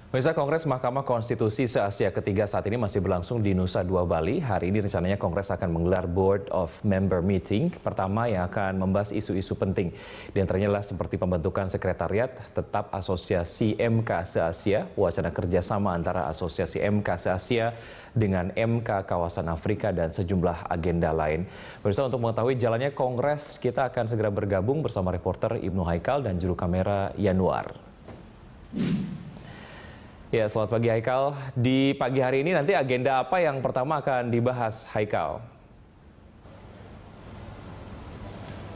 Pemirsa, Kongres Mahkamah Konstitusi se-Asia ketiga saat ini masih berlangsung di Nusa Dua, Bali. Hari ini rencananya Kongres akan menggelar Board of Member Meeting pertama yang akan membahas isu-isu penting. Di antaranya adalah seperti pembentukan sekretariat tetap Asosiasi MK se-Asia, wacana kerjasama antara Asosiasi MK se-Asia dengan MK kawasan Afrika, dan sejumlah agenda lain. Pemirsa, untuk mengetahui jalannya Kongres, kita akan segera bergabung bersama reporter Ibnu Haikal dan juru kamera Yanuar. Ya, selamat pagi Haikal. Di pagi hari ini nanti agenda apa yang pertama akan dibahas, Haikal?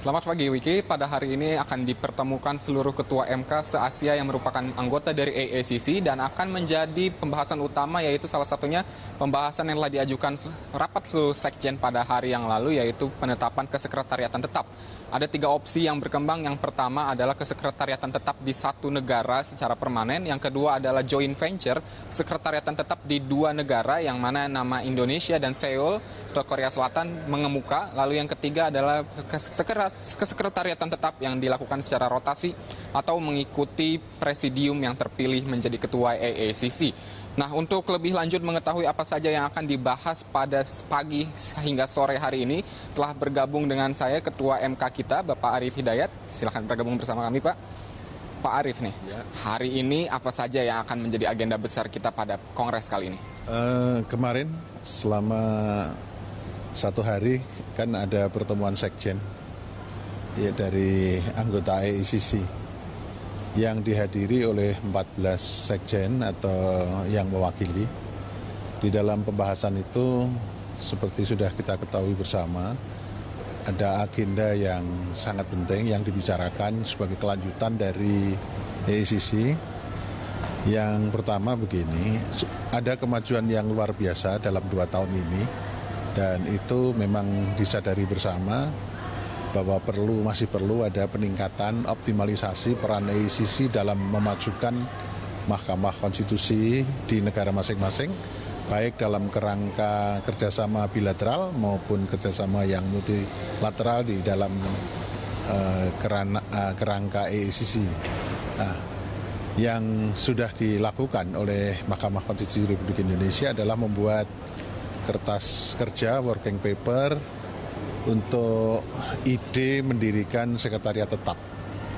Selamat pagi Wiki, pada hari ini akan dipertemukan seluruh ketua MK se-Asia yang merupakan anggota dari AACC dan akan menjadi pembahasan utama, yaitu salah satunya pembahasan yang telah diajukan rapat seluruh sekjen pada hari yang lalu, yaitu penetapan kesekretariatan tetap. Ada 3 opsi yang berkembang. Yang pertama adalah kesekretariatan tetap di satu negara secara permanen. Yang kedua adalah joint venture, sekretariatan tetap di 2 negara yang mana nama Indonesia dan Seoul atau Korea Selatan mengemuka. Lalu yang ketiga adalah kesekretariatan tetap yang dilakukan secara rotasi atau mengikuti presidium yang terpilih menjadi ketua AACC. Nah, untuk lebih lanjut mengetahui apa saja yang akan dibahas pada pagi hingga sore hari ini, telah bergabung dengan saya Ketua MK kita, Bapak Arief Hidayat. Silakan bergabung bersama kami, Pak. Pak Arief nih, hari ini apa saja yang akan menjadi agenda besar kita pada Kongres kali ini? Kemarin selama 1 hari kan ada pertemuan sekjen ya, dari anggota AACC yang dihadiri oleh 14 sekjen atau yang mewakili. Di dalam pembahasan itu, seperti sudah kita ketahui bersama, ada agenda yang sangat penting yang dibicarakan sebagai kelanjutan dari AACC. Yang pertama begini, ada kemajuan yang luar biasa dalam 2 tahun ini, dan itu memang disadari bersama bahwa masih perlu ada peningkatan optimalisasi peran AACC dalam memajukan Mahkamah Konstitusi di negara masing-masing, baik dalam kerangka kerjasama bilateral maupun kerjasama yang multilateral di dalam kerangka AACC. Nah, yang sudah dilakukan oleh Mahkamah Konstitusi Republik Indonesia adalah membuat kertas kerja, working paper, untuk ide mendirikan sekretariat tetap.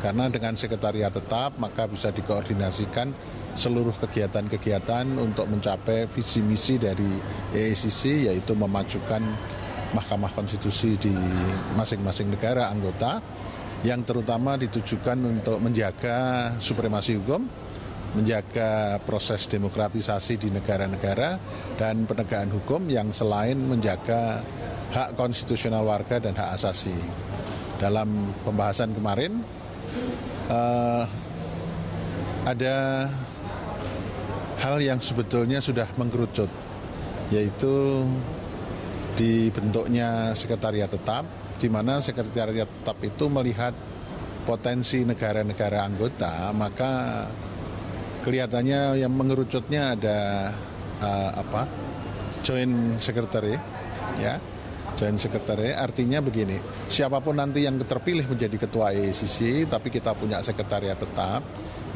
Karena dengan sekretariat tetap maka bisa dikoordinasikan seluruh kegiatan-kegiatan untuk mencapai visi misi dari AACC, yaitu memajukan Mahkamah Konstitusi di masing-masing negara anggota, yang terutama ditujukan untuk menjaga supremasi hukum, menjaga proses demokratisasi di negara-negara, dan penegakan hukum yang selain menjaga hak konstitusional warga dan hak asasi. Dalam pembahasan kemarin ada hal yang sebetulnya sudah mengkerucut, yaitu dibentuknya sekretariat tetap, di mana sekretariat tetap itu melihat potensi negara-negara anggota, maka kelihatannya yang mengerucutnya ada joint secretary, ya. Joint Secretary artinya begini, siapapun nanti yang terpilih menjadi ketua AACC, tapi kita punya sekretariat tetap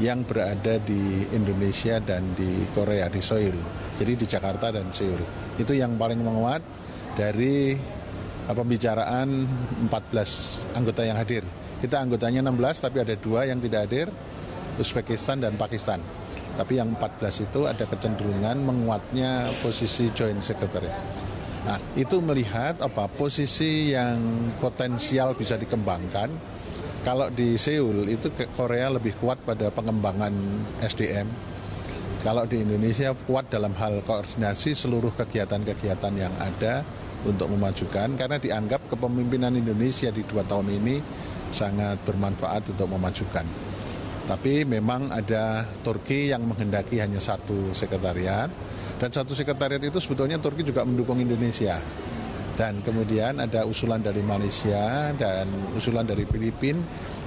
yang berada di Indonesia dan di Korea, di Seoul. Jadi di Jakarta dan Seoul. Itu yang paling menguat dari pembicaraan 14 anggota yang hadir. Kita anggotanya 16, tapi ada 2 yang tidak hadir, Uzbekistan dan Pakistan. Tapi yang 14 itu ada kecenderungan menguatnya posisi Joint Secretary. Nah, itu melihat posisi yang potensial bisa dikembangkan. Kalau di Seoul itu Korea lebih kuat pada pengembangan SDM. Kalau di Indonesia kuat dalam hal koordinasi seluruh kegiatan-kegiatan yang ada untuk memajukan, karena dianggap kepemimpinan Indonesia di 2 tahun ini sangat bermanfaat untuk memajukan. Tapi memang ada Turki yang menghendaki hanya 1 sekretariat, dan 1 sekretariat itu sebetulnya Turki juga mendukung Indonesia. Dan kemudian ada usulan dari Malaysia dan usulan dari Filipina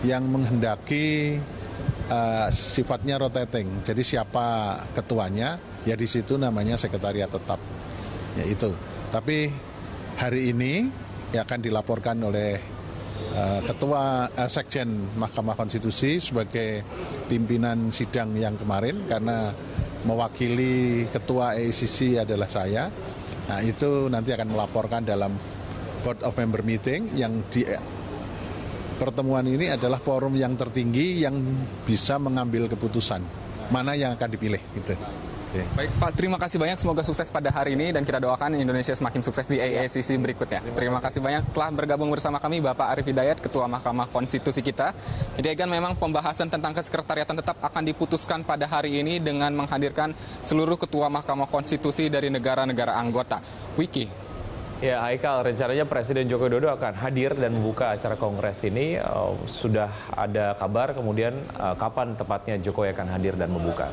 yang menghendaki sifatnya rotating. Jadi siapa ketuanya, ya di situ namanya sekretariat tetap. Ya itu. Tapi hari ini yang akan dilaporkan oleh Ketua Sekjen Mahkamah Konstitusi sebagai pimpinan sidang yang kemarin, karena mewakili ketua AACC adalah saya. Nah, itu nanti akan melaporkan dalam Board of Member Meeting yang di pertemuan ini adalah forum yang tertinggi yang bisa mengambil keputusan mana yang akan dipilih gitu. Okay. Baik Pak, terima kasih banyak. Semoga sukses pada hari ini dan kita doakan Indonesia semakin sukses di AACC berikutnya. Terima kasih banyak telah bergabung bersama kami Bapak Arief Hidayat, Ketua Mahkamah Konstitusi kita. Jadi kan memang pembahasan tentang kesekretariatan tetap akan diputuskan pada hari ini dengan menghadirkan seluruh Ketua Mahkamah Konstitusi dari negara-negara anggota. Wiki. Ya, Haikal, rencananya Presiden Joko Widodo akan hadir dan membuka acara kongres ini. Sudah ada kabar, kemudian kapan tepatnya Jokowi akan hadir dan membuka?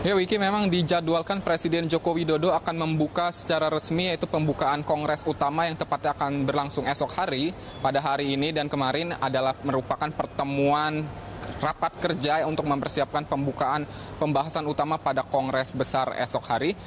Ya, Wiki, memang dijadwalkan Presiden Joko Widodo akan membuka secara resmi, yaitu pembukaan Kongres Utama yang tepatnya akan berlangsung esok hari. Pada hari ini dan kemarin adalah merupakan pertemuan rapat kerja untuk mempersiapkan pembukaan pembahasan utama pada Kongres Besar esok hari.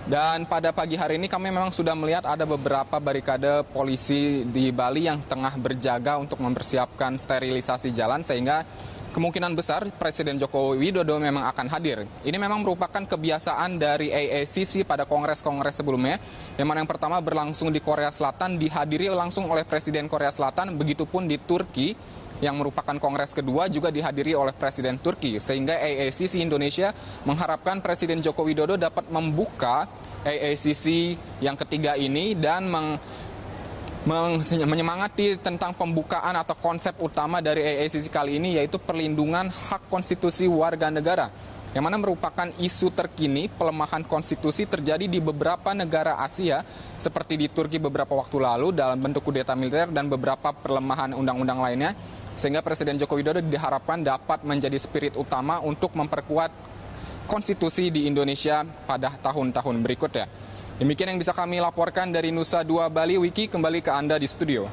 Dan pada pagi hari ini kami memang sudah melihat ada beberapa barikade polisi di Bali yang tengah berjaga untuk mempersiapkan sterilisasi jalan, sehingga kemungkinan besar Presiden Joko Widodo memang akan hadir. Ini memang merupakan kebiasaan dari AACC pada kongres-kongres sebelumnya, yang mana yang pertama berlangsung di Korea Selatan dihadiri langsung oleh Presiden Korea Selatan, begitupun di Turki yang merupakan kongres kedua juga dihadiri oleh Presiden Turki, sehingga AACC Indonesia mengharapkan Presiden Joko Widodo dapat membuka AACC yang ketiga ini dan menyemangati tentang pembukaan atau konsep utama dari AACC kali ini, yaitu perlindungan hak konstitusi warga negara, yang mana merupakan isu terkini pelemahan konstitusi terjadi di beberapa negara Asia, seperti di Turki beberapa waktu lalu dalam bentuk kudeta militer dan beberapa perlemahan undang-undang lainnya, sehingga Presiden Joko Widodo diharapkan dapat menjadi spirit utama untuk memperkuat konstitusi di Indonesia pada tahun-tahun berikutnya. Demikian yang bisa kami laporkan dari Nusa Dua Bali. Wiki, kembali ke Anda di studio.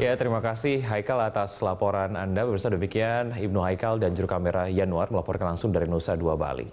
Ya, terima kasih Haikal atas laporan Anda. Bersama demikian, Ibnu Haikal dan juru kamera Yanuar melaporkan langsung dari Nusa Dua Bali.